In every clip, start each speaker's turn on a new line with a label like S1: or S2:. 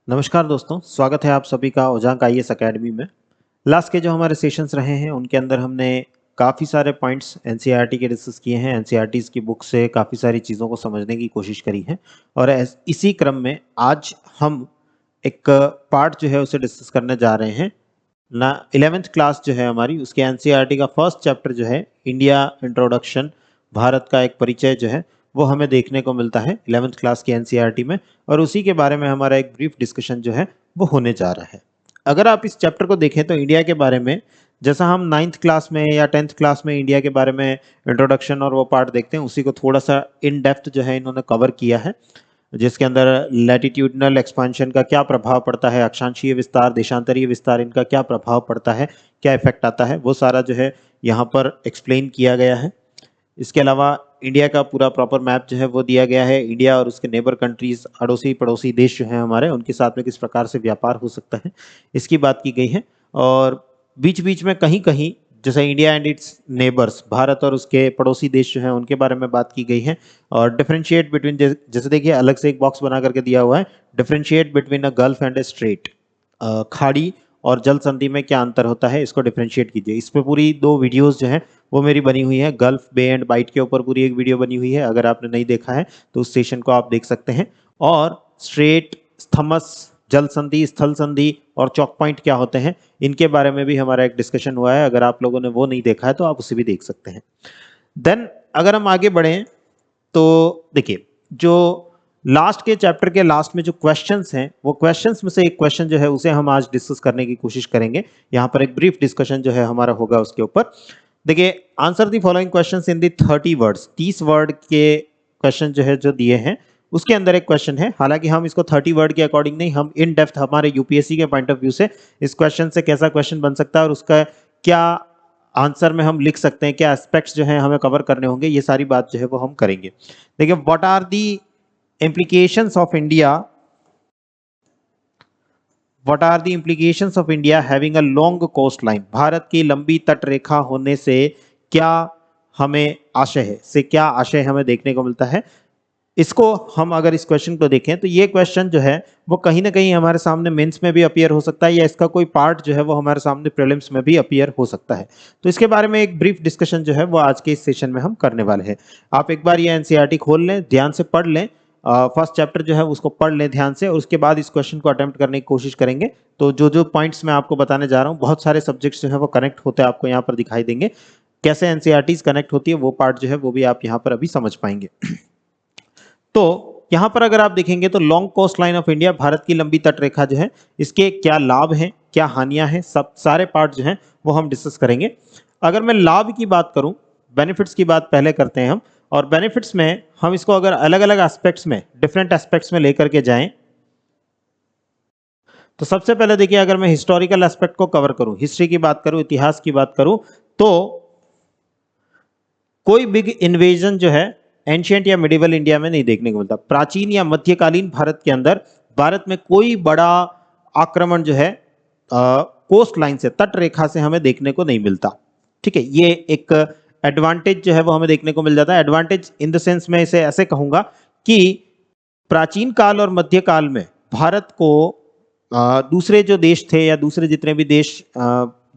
S1: नमस्कार दोस्तों, स्वागत है आप सभी का ओजांक आईएएस अकेडमी में। लास्ट के जो हमारे सेशंस रहे हैं उनके अंदर हमने काफ़ी सारे पॉइंट्स एनसीईआरटी के डिस्कस किए हैं। एनसीईआरटीज़ की बुक से काफ़ी सारी चीज़ों को समझने की कोशिश करी है और इसी क्रम में आज हम एक पार्ट जो है उसे डिस्कस करने जा रहे हैं ना। 11th क्लास जो है हमारी, उसके एनसीईआरटी का फर्स्ट चैप्टर जो है इंडिया इंट्रोडक्शन, भारत का एक परिचय जो है वो हमें देखने को मिलता है 11th क्लास की एनसीईआरटी में, और उसी के बारे में हमारा एक ब्रीफ डिस्कशन जो है वो होने जा रहा है। अगर आप इस चैप्टर को देखें तो इंडिया के बारे में, जैसा हम 9th क्लास में या 10th क्लास में इंडिया के बारे में इंट्रोडक्शन और वो पार्ट देखते हैं, उसी को थोड़ा सा इन डेप्थ जो है इन्होंने कवर किया है, जिसके अंदर लैटिट्यूडनल एक्सपांशन का क्या प्रभाव पड़ता है, अक्षांशीय विस्तार, देशांतरीय विस्तार, इनका क्या प्रभाव पड़ता है, क्या इफेक्ट आता है, वो सारा जो है यहाँ पर एक्सप्लेन किया गया है। इसके अलावा इंडिया का पूरा प्रॉपर मैप जो है वो दिया गया है। इंडिया और उसके नेबर कंट्रीज, अड़ोसी पड़ोसी देश जो हैं हमारे, उनके साथ में किस प्रकार से व्यापार हो सकता है, इसकी बात की गई है। और बीच बीच में कहीं कहीं जैसे India and it's neighbours, Bharat और उसके पड़ोसी देश जो हैं उनके बारे में बात की गई है। और डिफरेंशिएट बिटवीन, जैसे देखिए अलग से एक बॉक्स बना करके दिया हुआ है, differentiate between a gulf and a straight, खाड़ी और जल संधि में क्या अंतर होता है, इसको डिफरेंशिएट कीजिए। इस पे पूरी 2 वीडियोस जो हैं वो मेरी बनी हुई है। गल्फ, बे एंड बाइट के ऊपर पूरी एक वीडियो बनी हुई है, अगर आपने नहीं देखा है तो उस सेशन को आप देख सकते हैं। और स्ट्रेट, स्थमस, जल संधि, स्थल संधि और चौक पॉइंट क्या होते हैं, इनके बारे में भी हमारा एक डिस्कशन हुआ है। अगर आप लोगों ने वो नहीं देखा है तो आप उसे भी देख सकते हैं। देन अगर हम आगे बढ़ें तो देखिए, जो लास्ट के चैप्टर के लास्ट में जो क्वेश्चंस हैं, वो क्वेश्चंस में से एक क्वेश्चन जो है उसे हम आज डिस्कस करने की कोशिश करेंगे। यहाँ पर एक ब्रीफ डिस्कशन जो है हमारा होगा उसके ऊपर। देखिए, answer the following questions in the 30 words, 30 word के क्वेश्चन जो है जो दिए हैं, उसके अंदर एक क्वेश्चन है। हालांकि हम इसको 30 वर्ड के अकॉर्डिंग नहीं, हम इन डेप्थ हमारे यूपीएससी के पॉइंट ऑफ व्यू से इस क्वेश्चन से कैसा क्वेश्चन बन सकता है और उसका क्या आंसर में हम लिख सकते हैं, क्या एस्पेक्ट्स जो है हमें कवर करने होंगे, ये सारी बात जो है वो हम करेंगे। देखिए, what are the implications of India, what are the implications of India having a long coastline, Bharat की लंबी तट रेखा होने से क्या हमें आशय है, से क्या आशय हमें देखने को मिलता है। इसको हम अगर इस क्वेश्चन को देखें तो ये क्वेश्चन जो है वो कहीं ना कहीं हमारे सामने मेंस में भी अपीयर हो सकता है, या इसका कोई पार्ट जो है वो हमारे सामने प्रीलिम्स में भी अपीयर हो सकता है। तो इसके बारे में एक ब्रीफ डिस्कशन जो है वो आज के इस सेशन में हम करने वाले हैं। आप एक बार ये एनसीईआरटी खोल लें, ध्यान से पढ़ लें, फर्स्ट चैप्टर जो है उसको पढ़ लें ध्यान से, और उसके बाद इस क्वेश्चन को अटेम्प्ट करने की कोशिश करेंगे। तो जो जो पॉइंट्स मैं आपको बताने जा रहा हूँ, बहुत सारे सब्जेक्ट्स जो है वो कनेक्ट होते हैं, आपको यहाँ पर दिखाई देंगे। कैसे एनसीईआरटीज कनेक्ट होती है वो पार्ट जो है वो भी आप यहाँ पर अभी समझ पाएंगे। तो यहां पर अगर आप देखेंगे तो long coastline of India, Bharat की लंबी तट रेखा जो है, इसके क्या लाभ हैं, क्या हानियां हैं, सब सारे पार्ट जो हैं वो हम डिस्कस करेंगे। अगर मैं लाभ की बात करूं, बेनिफिट्स की बात पहले करते हैं हम, और बेनिफिट्स में हम इसको अगर अलग अलग एस्पेक्ट्स में, डिफरेंट एस्पेक्ट्स में लेकर के जाएं, तो सबसे पहले देखिए, अगर मैं हिस्टोरिकल एस्पेक्ट को कवर करूं, हिस्ट्री की बात करूं, इतिहास की बात करूं, तो कोई बिग इन्वेजन जो है एंशियंट या मिडिवल इंडिया में नहीं देखने को मिलता। प्राचीन या मध्यकालीन भारत के अंदर, भारत में कोई बड़ा आक्रमण जो है कोस्ट लाइन से, तट रेखा से हमें देखने को नहीं मिलता। ठीक है, ये एक एडवांटेज जो है वो हमें देखने को मिल जाता है। एडवांटेज इन द सेंस मैं इसे ऐसे कहूंगा कि प्राचीन काल और मध्यकाल में भारत को दूसरे जो देश थे या दूसरे जितने भी देश,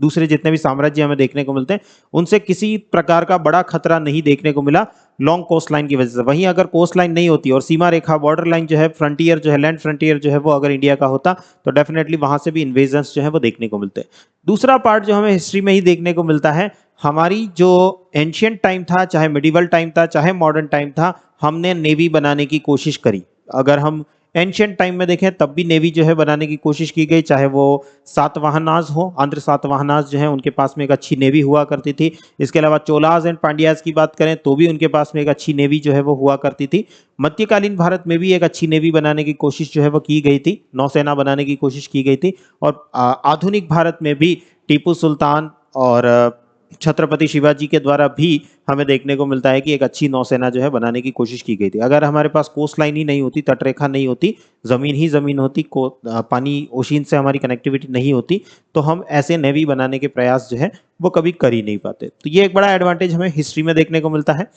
S1: दूसरे जितने भी साम्राज्य हमें देखने को मिलते हैं, उनसे किसी प्रकार का बड़ा खतरा नहीं देखने को मिला लॉन्ग कोस्ट लाइन की वजह से। वहीं अगर कोस्ट लाइन नहीं होती और सीमा रेखा, बॉर्डर लाइन जो है, फ्रंटियर जो है, लैंड फ्रंटियर जो है वो अगर इंडिया का होता, तो डेफिनेटली वहां से भी इन्वेजन्स जो है वो देखने को मिलते हैं। दूसरा पार्ट जो हमें हिस्ट्री में ही देखने को मिलता है, हमारी जो एंशियंट टाइम था, चाहे मिडिवल टाइम था, चाहे मॉडर्न टाइम था, हमने नेवी बनाने की कोशिश करी। अगर हम एंशियंट टाइम में देखें तब भी नेवी जो है बनाने की कोशिश की गई, चाहे वो सातवाहनाज हो, आंध्र सातवाहनाज जो है उनके पास में एक अच्छी नेवी हुआ करती थी। इसके अलावा चोलाज एंड पांड्याज की बात करें तो भी उनके पास में एक अच्छी नेवी जो है वो हुआ करती थी। मध्यकालीन भारत में भी एक अच्छी नेवी बनाने की कोशिश जो है वो की गई थी, नौसेना बनाने की कोशिश की गई थी। और आधुनिक भारत में भी टीपू सुल्तान और छत्रपति शिवाजी के द्वारा भी हमें देखने को मिलता है कि एक अच्छी नौसेना जो है बनाने की कोशिश की गई थी। अगर हमारे पास कोस्ट लाइन ही नहीं होती, तटरेखा नहीं होती, जमीन ही जमीन होती, पानी ओशियन से हमारी कनेक्टिविटी नहीं होती, तो हम ऐसे नेवी बनाने के प्रयास जो है वो कभी कर ही नहीं पाते। तो ये एक बड़ा एडवांटेज हमें हिस्ट्री में देखने को मिलता है।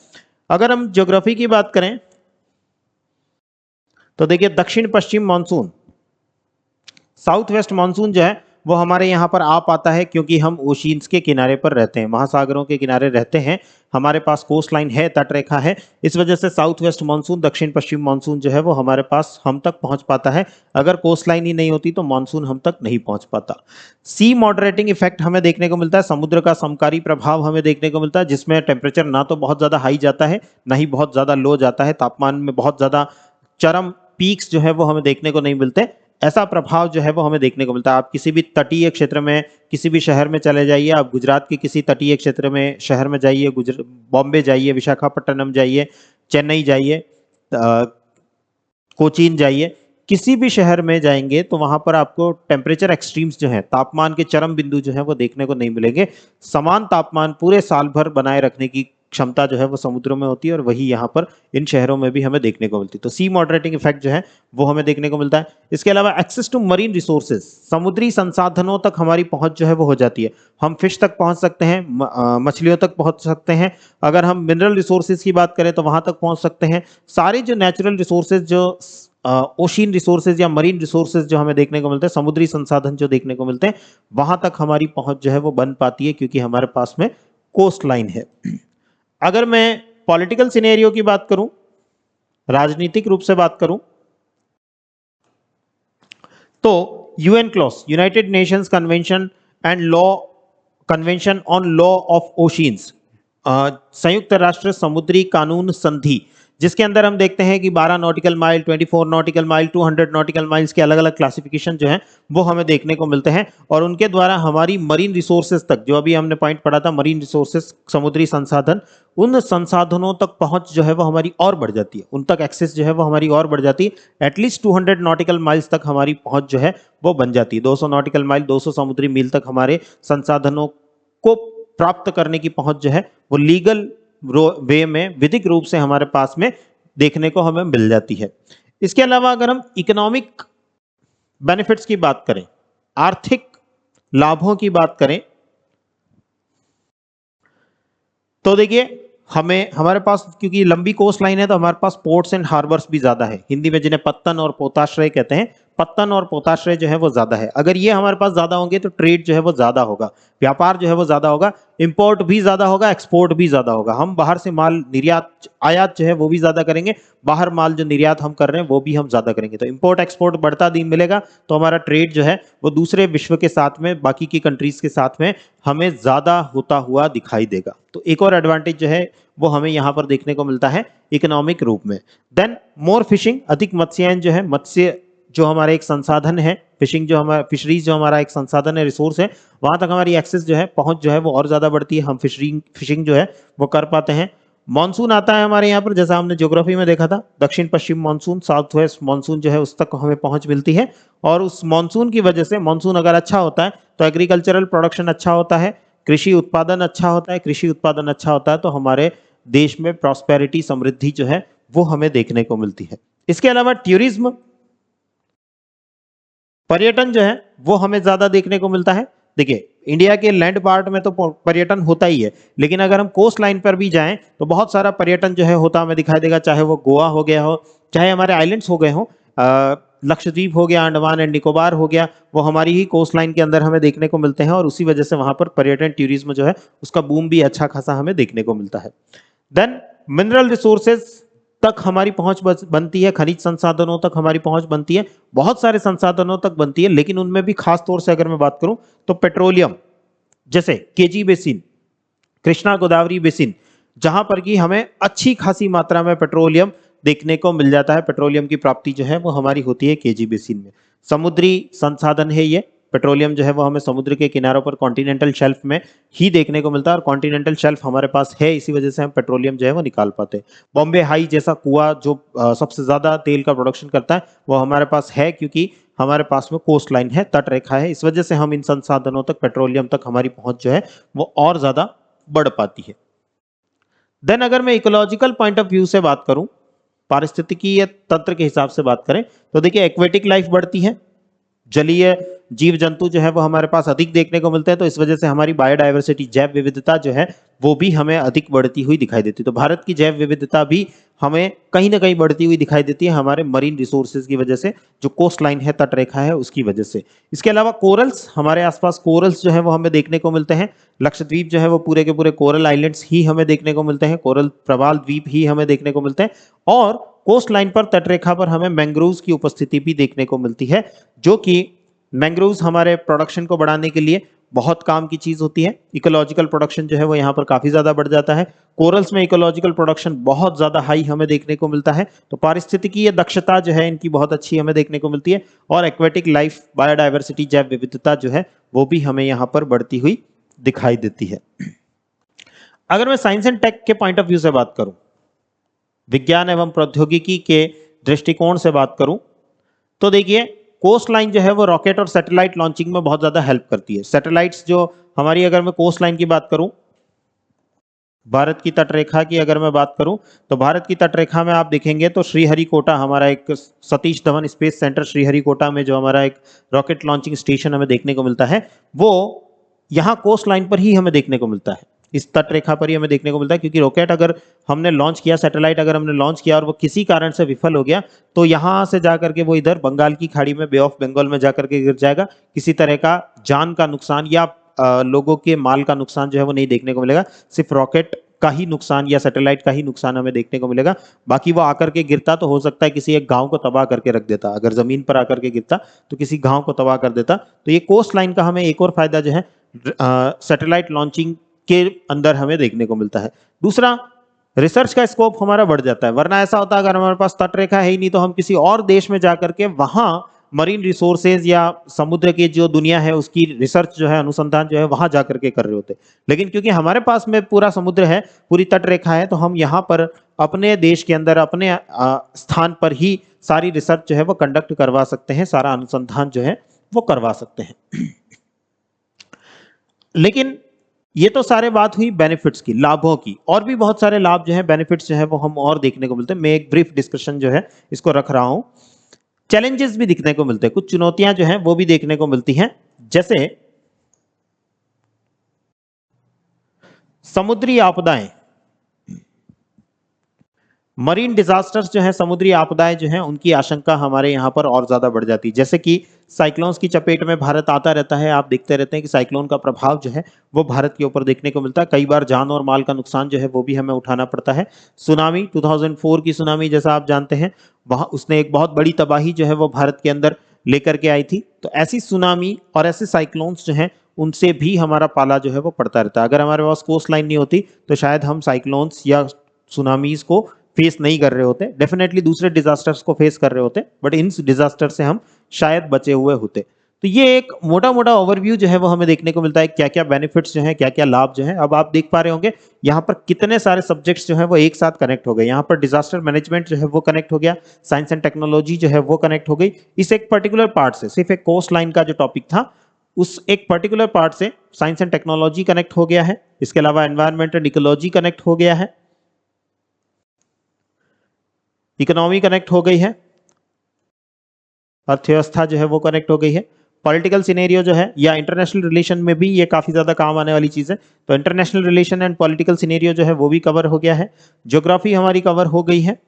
S1: अगर हम ज्योग्राफी की बात करें तो देखिए, दक्षिण पश्चिम मानसून साउथ वेस्ट मानसून जो है वो हमारे यहाँ पर आ पाता है क्योंकि हम ओशियंस के किनारे पर रहते हैं, महासागरों के किनारे रहते हैं, हमारे पास कोस्ट लाइन है, तट रेखा है, इस वजह से साउथ वेस्ट मानसून, दक्षिण पश्चिम मानसून जो है वो हमारे पास हम तक पहुंच पाता है। अगर कोस्ट लाइन ही नहीं होती तो मानसून हम तक नहीं पहुंच पाता। सी मॉडरेटिंग इफेक्ट हमें देखने को मिलता है, समुद्र का समकारी प्रभाव हमें देखने को मिलता है, जिसमें टेम्परेचर ना तो बहुत ज्यादा हाई जाता है ना ही बहुत ज्यादा लो जाता है, तापमान में बहुत ज्यादा चरम पीक्स जो है वो हमें देखने को नहीं मिलते। ऐसा प्रभाव जो है वो हमें देखने को मिलता है। आप किसी भी तटीय क्षेत्र में, किसी भी शहर में चले जाइए, आप गुजरात के किसी तटीय क्षेत्र में शहर में जाइए, बॉम्बे जाइए, विशाखापट्टनम जाइए, चेन्नई जाइए, कोचीन जाइए, किसी भी शहर में जाएंगे तो वहां पर आपको टेम्परेचर एक्सट्रीम्स जो है, तापमान के चरम बिंदु जो है वो देखने को नहीं मिलेंगे। समान तापमान पूरे साल भर बनाए रखने की क्षमता जो है वो समुद्रों में होती है और वही यहाँ पर इन शहरों में भी हमें देखने को मिलती है। तो सी मॉडरेटिंग इफेक्ट जो है वो हमें देखने को मिलता है। इसके अलावा एक्सेस टू मरीन रिसोर्सेज, समुद्री संसाधनों तक हमारी पहुंच जो है वो हो जाती है। हम फिश तक पहुंच सकते हैं, मछलियों तक पहुंच सकते हैं। अगर हम मिनरल रिसोर्सेज की बात करें तो वहां तक पहुंच सकते हैं। सारे जो नेचुरल रिसोर्सेज, जो ओशियन रिसोर्सेज या मरीन रिसोर्सेज जो हमें देखने को मिलते हैं, समुद्री संसाधन जो देखने को मिलते हैं, वहां तक हमारी पहुंच जो है वो बन पाती है क्योंकि हमारे पास में कोस्ट लाइन है। अगर मैं पॉलिटिकल सिनेरियो की बात करूं, राजनीतिक रूप से बात करूं, तो UN clause, United Nations convention and law, convention on law of oceans, संयुक्त राष्ट्र समुद्री कानून संधि, जिसके अंदर हम देखते हैं कि 12 nautical mile, 24 nautical mile, 200 nautical miles के अलग अलग क्लासिफिकेशन जो है वो हमें देखने को मिलते हैं। और उनके द्वारा हमारी मरीन रिसोर्सेज तक, जो अभी हमने पॉइंट पढ़ा था, मरीन रिसोर्सेज, समुद्री संसाधन, उन संसाधनों तक पहुंच जो है वो हमारी और बढ़ जाती है, उन तक एक्सेस जो है वो हमारी और बढ़ जाती है। एटलीस्ट 200 नॉटिकल माइल्स तक हमारी पहुंच जो है वो बन जाती है। 200 नॉटिकल माइल, 200 समुद्री मील तक हमारे संसाधनों को प्राप्त करने की पहुंच जो है वो लीगल वे में, विधिक रूप से हमारे पास में देखने को हमें मिल जाती है। इसके अलावा अगर हम इकोनॉमिक बेनिफिट्स की बात करें, आर्थिक लाभों की बात करें, तो देखिए हमारे पास, क्योंकि लंबी कोस्ट लाइन है तो हमारे पास पोर्ट्स एंड हार्बर्स भी ज्यादा है, हिंदी में जिन्हें पत्तन और पोताश्रय कहते हैं, पत्तन और पोताश्रय जो है वो ज्यादा है। अगर ये हमारे पास ज्यादा होंगे तो ट्रेड जो है वो ज्यादा होगा, व्यापार जो है वो ज्यादा होगा, इंपोर्ट भी ज्यादा होगा, एक्सपोर्ट भी ज्यादा होगा। हम बाहर से माल निर्यात, आयात जो है वो भी ज्यादा करेंगे, बाहर माल जो निर्यात हम कर रहे हैं वो भी हम ज्यादा करेंगे। तो इंपोर्ट एक्सपोर्ट बढ़ता दिन मिलेगा तो हमारा ट्रेड जो है वो दूसरे विश्व के साथ में, बाकी की कंट्रीज के साथ में हमें ज्यादा होता हुआ दिखाई देगा। तो एक और एडवांटेज जो है वो हमें यहाँ पर देखने को मिलता है इकोनॉमिक रूप में। देन मोर फिशिंग, अधिक मत्स्यायन जो है, मत्स्य जो हमारा एक संसाधन है, फिशिंग जो हमारा, फिशरीज जो हमारा एक संसाधन है, रिसोर्स है, वहां तक हमारी एक्सेस जो है, पहुंच जो है वो और ज्यादा बढ़ती है, हम फिशिंग जो है वो कर पाते हैं। मानसून आता है हमारे यहाँ पर, जैसा हमने ज्योग्राफी में देखा था, दक्षिण पश्चिम मानसून, साउथ वेस्ट मानसून जो है उस तक हमें पहुंच मिलती है। और उस मानसून की वजह से, मानसून अगर अच्छा होता है तो एग्रीकल्चरल प्रोडक्शन अच्छा होता है, कृषि उत्पादन अच्छा होता है, कृषि उत्पादन अच्छा होता है तो हमारे देश में प्रॉस्पेरिटी, समृद्धि जो है वो हमें देखने को मिलती है। इसके अलावा टूरिज्म, पर्यटन जो है वो हमें ज्यादा देखने को मिलता है। देखिए इंडिया के लैंड पार्ट में तो पर्यटन होता ही है, लेकिन अगर हम कोस्ट लाइन पर भी जाएं तो बहुत सारा पर्यटन जो है होता हमें दिखाई देगा, चाहे वो गोवा हो गया हो, चाहे हमारे आइलैंड्स हो गए हो, लक्षद्वीप हो गया, अंडमान एंड निकोबार हो गया, वो हमारी ही कोस्ट लाइन के अंदर हमें देखने को मिलते हैं और उसी वजह से वहां पर पर्यटन, टूरिज्म जो है उसका बूम भी अच्छा खासा हमें देखने को मिलता है। देन मिनरल रिसोर्सेज तक हमारी पहुंच बनती है, खनिज संसाधनों तक हमारी पहुंच बनती है, बहुत सारे संसाधनों तक बनती है, लेकिन उनमें भी खास तौर से अगर मैं बात करूं तो पेट्रोलियम, जैसे KG basin, Krishna Godavari basin, जहां पर कि हमें अच्छी खासी मात्रा में पेट्रोलियम देखने को मिल जाता है। पेट्रोलियम की प्राप्ति जो है वो हमारी होती है केजी बेसिन में। समुद्री संसाधन है ये पेट्रोलियम जो है वो हमें समुद्र के किनारों पर कॉन्टिनेंटल शेल्फ में ही देखने को मिलता है और कॉन्टिनेंटल शेल्फ हमारे पास है, इसी वजह से हम पेट्रोलियम जो है वो निकाल पाते हैं। बॉम्बे हाई जैसा कुआं जो सबसे ज्यादा तेल का प्रोडक्शन करता है वो हमारे पास है, क्योंकि हमारे पास में कोस्ट लाइन है, तट रेखा है, इस वजह से हम इन संसाधनों तक, पेट्रोलियम तक हमारी पहुंच जो है वो और ज्यादा बढ़ पाती है। देन अगर मैं इकोलॉजिकल पॉइंट ऑफ व्यू से बात करूं, पारिस्थितिकीय तंत्र के हिसाब से बात करें, तो देखिए एक्वेटिक लाइफ बढ़ती है, जलीय जीव जंतु जो है वो हमारे पास अधिक देखने को मिलते हैं, तो इस वजह से हमारी बायोडायवर्सिटी, जैव विविधता जो है वो भी हमें अधिक बढ़ती हुई दिखाई देती है। तो भारत की जैव विविधता भी हमें कहीं ना कहीं बढ़ती हुई दिखाई देती है हमारे मरीन रिसोर्सेज की वजह से, जो कोस्ट लाइन है, तट रेखा है, उसकी वजह से। इसके अलावा कोरल्स, हमारे आसपास कोरल्स जो है वो हमें देखने को मिलते हैं। लक्षद्वीप जो है वो पूरे के पूरे कोरल आइलैंड्स ही हमें देखने को मिलते हैं, कोरल प्रवाल द्वीप ही हमें देखने को मिलते हैं। और कोस्ट लाइन पर, तट रेखा पर हमें मैंग्रोव्स की उपस्थिति भी देखने को मिलती है, जो कि मैंग्रोव्स हमारे प्रोडक्शन को बढ़ाने के लिए बहुत काम की चीज होती है। इकोलॉजिकल प्रोडक्शन जो है वो यहाँ पर काफी ज्यादा बढ़ जाता है। कोरल्स में इकोलॉजिकल प्रोडक्शन बहुत ज्यादा हाई हमें देखने को मिलता है, तो पारिस्थितिकीय दक्षता जो है इनकी बहुत अच्छी हमें देखने को मिलती है। और एक्वेटिक लाइफ, बायोडाइवर्सिटी, जैव विविधता जो है वो भी हमें यहाँ पर बढ़ती हुई दिखाई देती है। अगर मैं साइंस एंड टेक के पॉइंट ऑफ व्यू से बात करूं, विज्ञान एवं प्रौद्योगिकी के दृष्टिकोण से बात करूं, तो देखिए कोस्ट लाइन जो है वो रॉकेट और सैटेलाइट लॉन्चिंग में बहुत ज्यादा हेल्प करती है। सैटेलाइट्स जो हमारी, अगर मैं कोस्ट लाइन की बात करूं, भारत की तटरेखा की अगर मैं बात करूं, तो भारत की तटरेखा में आप देखेंगे तो श्रीहरिकोटा, हमारा एक सतीश धवन स्पेस सेंटर श्रीहरिकोटा में जो हमारा एक रॉकेट लॉन्चिंग स्टेशन हमें देखने को मिलता है, वो यहाँ कोस्ट लाइन पर ही हमें देखने को मिलता है, इस तट रेखा पर ही हमें देखने को मिलता है। क्योंकि रॉकेट अगर हमने लॉन्च किया, सैटेलाइट अगर हमने लॉन्च किया और वो किसी कारण से विफल हो गया, तो यहाँ से जाकर के वो इधर बंगाल की खाड़ी में, बे ऑफ बंगाल में जाकर के गिर जाएगा। किसी तरह का जान का नुकसान या लोगों के माल का नुकसान जो है वो नहीं देखने को मिलेगा, सिर्फ रॉकेट का ही नुकसान या सैटेलाइट का ही नुकसान हमें देखने को मिलेगा। बाकी वो आकर के गिरता तो हो सकता है किसी एक गांव को तबाह करके रख देता, अगर जमीन पर आकर के गिरता तो किसी गांव को तबाह कर देता। तो ये कोस्ट लाइन का हमें एक और फायदा जो है सैटेलाइट लॉन्चिंग के अंदर हमें देखने को मिलता है। दूसरा, रिसर्च का स्कोप हमारा बढ़ जाता है, वरना ऐसा होता है अगर हमारे पास तट रेखा है ही नहीं तो हम किसी और देश में जाकर के वहां मरीन रिसोर्सेज या समुद्र की जो दुनिया है उसकी रिसर्च जो है, अनुसंधान जो है, वहां जाकर के कर रहे होते। लेकिन क्योंकि हमारे पास में पूरा समुद्र है, पूरी तट रेखा है, तो हम यहाँ पर अपने देश के अंदर, अपने स्थान पर ही सारी रिसर्च जो है वो कंडक्ट करवा सकते हैं, सारा अनुसंधान जो है वो करवा सकते हैं। लेकिन ये तो सारे बात हुई बेनिफिट्स की, लाभों की। और भी बहुत सारे लाभ जो है, बेनिफिट्स जो है वो हम और देखने को मिलते हैं। मैं एक ब्रीफ डिस्कशन जो है इसको रख रहा हूं। चैलेंजेस भी दिखने को मिलते हैं, कुछ चुनौतियां जो हैं वो भी देखने को मिलती हैं, जैसे समुद्री आपदाएं, मरीन डिजास्टर्स जो है, समुद्री आपदाएं जो हैं उनकी आशंका हमारे यहाँ पर और ज्यादा बढ़ जाती है। जैसे कि साइक्लोन्स की चपेट में भारत आता रहता है, आप देखते रहते हैं कि साइक्लोन का प्रभाव जो है वो भारत के ऊपर देखने को मिलता है। कई बार जान और माल का नुकसान जो है वो भी हमें उठाना पड़ता है। सुनामी, 2004 की सुनामी जैसा आप जानते हैं, वहां उसने एक बहुत बड़ी तबाही जो है वो भारत के अंदर लेकर के आई थी। तो ऐसी सुनामी और ऐसे साइक्लोन्स जो हैं उनसे भी हमारा पाला जो है वो पड़ता रहता है। अगर हमारे पास कोस्ट लाइन नहीं होती तो शायद हम साइक्लोन्स या सुनामीज को फेस नहीं कर रहे होते, डेफिनेटली दूसरे डिजास्टर्स को फेस कर रहे होते, बट इन डिजास्टर से हम शायद बचे हुए होते। तो ये एक मोटा मोटा ओवरव्यू जो है वो हमें देखने को मिलता है, क्या क्या बेनिफिट्स जो है, क्या क्या लाभ जो है। अब आप देख पा रहे होंगे यहाँ पर कितने सारे सब्जेक्ट्स जो है वो एक साथ कनेक्ट हो गए। यहाँ पर डिजास्टर मैनेजमेंट जो है वो कनेक्ट हो गया, साइंस एंड टेक्नोलॉजी जो है वो कनेक्ट हो गई। इस एक पर्टिकुलर पार्ट से, सिर्फ एक कोस्ट लाइन का जो टॉपिक था उस एक पर्टिकुलर पार्ट से साइंस एंड टेक्नोलॉजी कनेक्ट हो गया है। इसके अलावा एनवायरमेंट एंड इकोलॉजी कनेक्ट हो गया है, इकोनॉमी कनेक्ट हो गई है, अर्थव्यवस्था जो है वो कनेक्ट हो गई है। पॉलिटिकल सिनेरियो जो है या इंटरनेशनल रिलेशन में भी ये काफी ज्यादा काम आने वाली चीज है, तो international relation and political scenario जो है वो भी कवर हो गया है। ज्योग्राफी हमारी कवर हो गई है,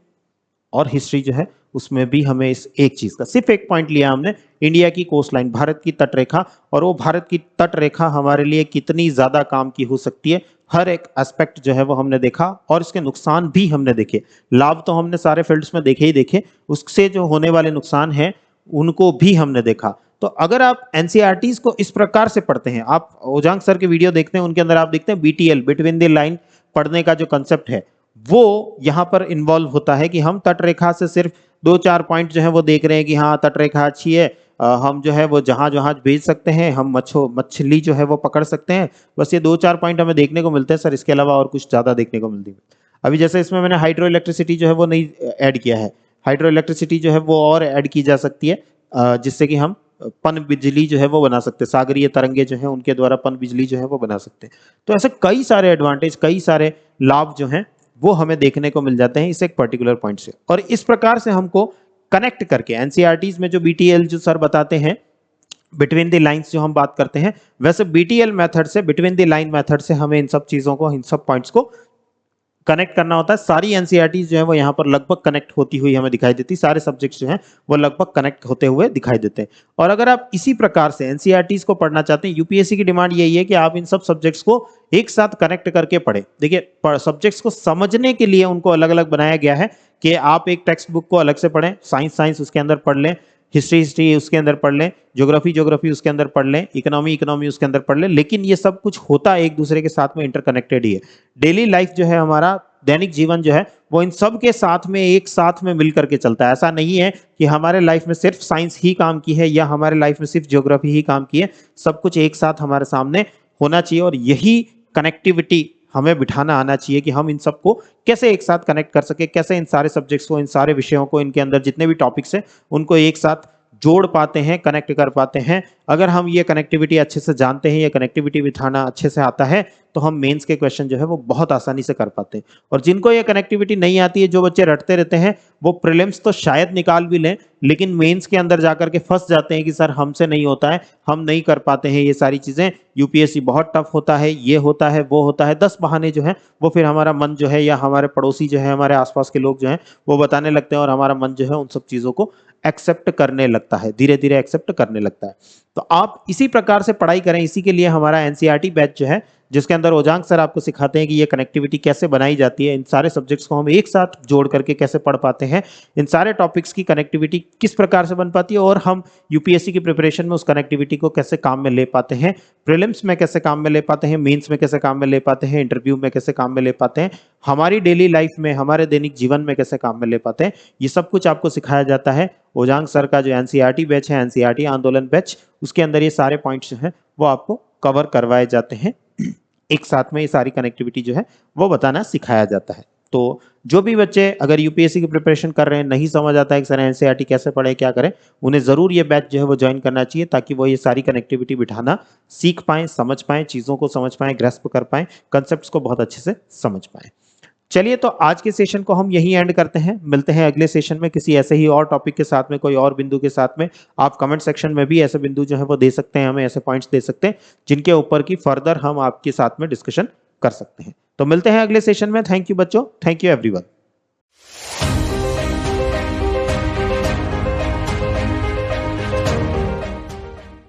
S1: और हिस्ट्री जो है उसमें भी हमें इस एक चीज का सिर्फ एक पॉइंट लिया हमने, इंडिया की कोस्ट लाइन, भारत की तट रेखा, और वो भारत की तट रेखा हमारे लिए कितनी ज्यादा काम की हो सकती है, हर एक एस्पेक्ट जो है वो हमने देखा, और इसके नुकसान भी हमने देखे। लाभ तो हमने सारे फील्ड्स में देखे ही देखे, उससे जो होने वाले नुकसान हैं उनको भी हमने देखा। तो अगर आप एनसीईआरटीज को इस प्रकार से पढ़ते हैं, आप ओजांग सर के वीडियो देखते हैं, उनके अंदर आप देखते हैं बीटीएल, बिटवीन द लाइन पढ़ने का जो कंसेप्ट है वो यहाँ पर इन्वॉल्व होता है कि हम तट रेखा से सिर्फ 2-4 पॉइंट जो है वो देख रहे हैं कि हाँ तट रेखा अच्छी है, हम जो है वो जहाज भेज सकते हैं, हम मछली जो है वो पकड़ सकते हैं, बस ये 2-4 पॉइंट हमें देखने को मिलते हैं सर, इसके अलावा और कुछ ज्यादा देखने को मिलती है। अभी जैसे इसमें मैंने हाइड्रो इलेक्ट्रिसिटी जो है वो नहीं ऐड किया है, हाइड्रो इलेक्ट्रिसिटी जो है वो और ऐड की जा सकती है, जिससे कि हम पन बिजली जो है वो बना सकते हैं, सागरीय तरंगे जो है उनके द्वारा पन बिजली जो है वो बना सकते हैं। तो ऐसे कई सारे एडवांटेज, कई सारे लाभ जो हैं वो हमें देखने को मिल जाते हैं इस एक पर्टिकुलर पॉइंट से। और इस प्रकार से हमको कनेक्ट करके एनसीईआरटीज में जो बीटीएल जो सर बताते हैं, बिटवीन द लाइंस जो हम बात करते हैं, वैसे बीटीएल मेथड से, बिटवीन द लाइन मेथड से हमें इन सब चीजों को, इन सब पॉइंट्स को कनेक्ट करना होता है। सारी एनसीईआरटी जो है वो यहाँ पर लगभग कनेक्ट होती हुई हमें दिखाई देती, सारे सब्जेक्ट्स जो हैं वो लगभग कनेक्ट होते हुए दिखाई देते हैं। और अगर आप इसी प्रकार से एनसीईआरटीज को पढ़ना चाहते हैं, यूपीएससी की डिमांड यही है कि आप इन सब सब्जेक्ट्स को एक साथ कनेक्ट करके पढ़े। देखिए सब्जेक्ट्स को समझने के लिए उनको अलग अलग बनाया गया है कि आप एक टेक्स्ट बुक को अलग से पढ़ें, साइंस उसके अंदर पढ़ लें, हिस्ट्री उसके अंदर पढ़ लें, ज्योग्राफी उसके अंदर पढ़ लें, इकोनॉमी उसके अंदर पढ़ लें, लेकिन ये सब कुछ होता एक दूसरे के साथ में इंटरकनेक्टेड ही है। डेली लाइफ जो है हमारा, दैनिक जीवन जो है वो इन सब के साथ में एक साथ में मिल करके चलता है। ऐसा नहीं है कि हमारे लाइफ में सिर्फ साइंस ही काम की है या हमारे लाइफ में सिर्फ ज्योग्राफी ही काम की है, सब कुछ एक साथ हमारे सामने होना चाहिए। और यही कनेक्टिविटी हमें बिठाना आना चाहिए कि हम इन सबको कैसे एक साथ कनेक्ट कर सके, कैसे इन सारे सब्जेक्ट्स को, इन सारे विषयों को, इनके अंदर जितने भी टॉपिक्स हैं उनको एक साथ जोड़ पाते हैं, कनेक्ट कर पाते हैं। अगर हम ये कनेक्टिविटी अच्छे से जानते हैं, ये कनेक्टिविटी बिठाना अच्छे से आता है, तो हम मेंस के क्वेश्चन जो है वो बहुत आसानी से कर पाते हैं। और जिनको ये कनेक्टिविटी नहीं आती है, जो बच्चे रटते रहते हैं, वो प्रीलिम्स तो शायद निकाल भी लें, लेकिन मेंस के अंदर जाकर के फंस जाते हैं कि सर हमसे नहीं होता है, हम नहीं कर पाते हैं ये सारी चीजें, यूपीएससी बहुत टफ होता है, ये होता है, वो होता है। 10 बहाने जो है वो फिर हमारा मन जो है या हमारे पड़ोसी जो है, हमारे आसपास के लोग जो हैं वो बताने लगते हैं, और हमारा मन जो है उन सब चीजों को एक्सेप्ट करने लगता है, धीरे धीरे एक्सेप्ट करने लगता है। तो आप इसी प्रकार से पढ़ाई करें। इसी के लिए हमारा एनसीईआरटी बैच जो है, जिसके अंदर ओजांग सर आपको सिखाते हैं कि ये कनेक्टिविटी कैसे बनाई जाती है, इन सारे सब्जेक्ट्स को हम एक साथ जोड़ करके कैसे पढ़ पाते हैं, इन सारे टॉपिक्स की कनेक्टिविटी किस प्रकार से बन पाती है, और हम यूपीएससी की प्रिपरेशन में उस कनेक्टिविटी को कैसे काम में ले पाते हैं, प्रीलिम्स में कैसे काम में ले पाते हैं, मेंस में कैसे काम में ले पाते हैं, इंटरव्यू में कैसे काम में ले पाते हैं, हमारी डेली लाइफ में, हमारे दैनिक जीवन में कैसे काम में ले पाते हैं, ये सब कुछ आपको सिखाया जाता है। ओजांग सर का जो एनसीईआरटी बैच है, एनसीईआरटी आंदोलन बैच, उसके अंदर ये सारे पॉइंट्स जो हैं वो आपको कवर करवाए जाते हैं। एक साथ में ये सारी कनेक्टिविटी जो है वो बताना सिखाया जाता है। तो जो भी बच्चे अगर यूपीएससी की प्रिपरेशन कर रहे हैं, नहीं समझ आता है कि सर एनसीईआरटी कैसे पढ़े, क्या करें, उन्हें जरूर ये बैच जो है वो ज्वाइन करना चाहिए, ताकि वो ये सारी कनेक्टिविटी बिठाना सीख पाएं, समझ पाएं, चीजों को समझ पाएं, ग्रैस्प कर पाएं, कंसेप्ट्स को बहुत अच्छे से समझ पाएं। चलिए, तो आज के सेशन को हम यहीं एंड करते हैं। मिलते हैं अगले सेशन में किसी ऐसे ही और टॉपिक के साथ में, कोई और बिंदु के साथ में। आप कमेंट सेक्शन में भी ऐसे बिंदु जो है वो दे सकते हैं, हमें ऐसे पॉइंट्स दे सकते हैं जिनके ऊपर की फर्दर हम आपके साथ में डिस्कशन कर सकते हैं। तो मिलते हैं अगले सेशन में। थैंक यू बच्चों, थैंक यू एवरीवन।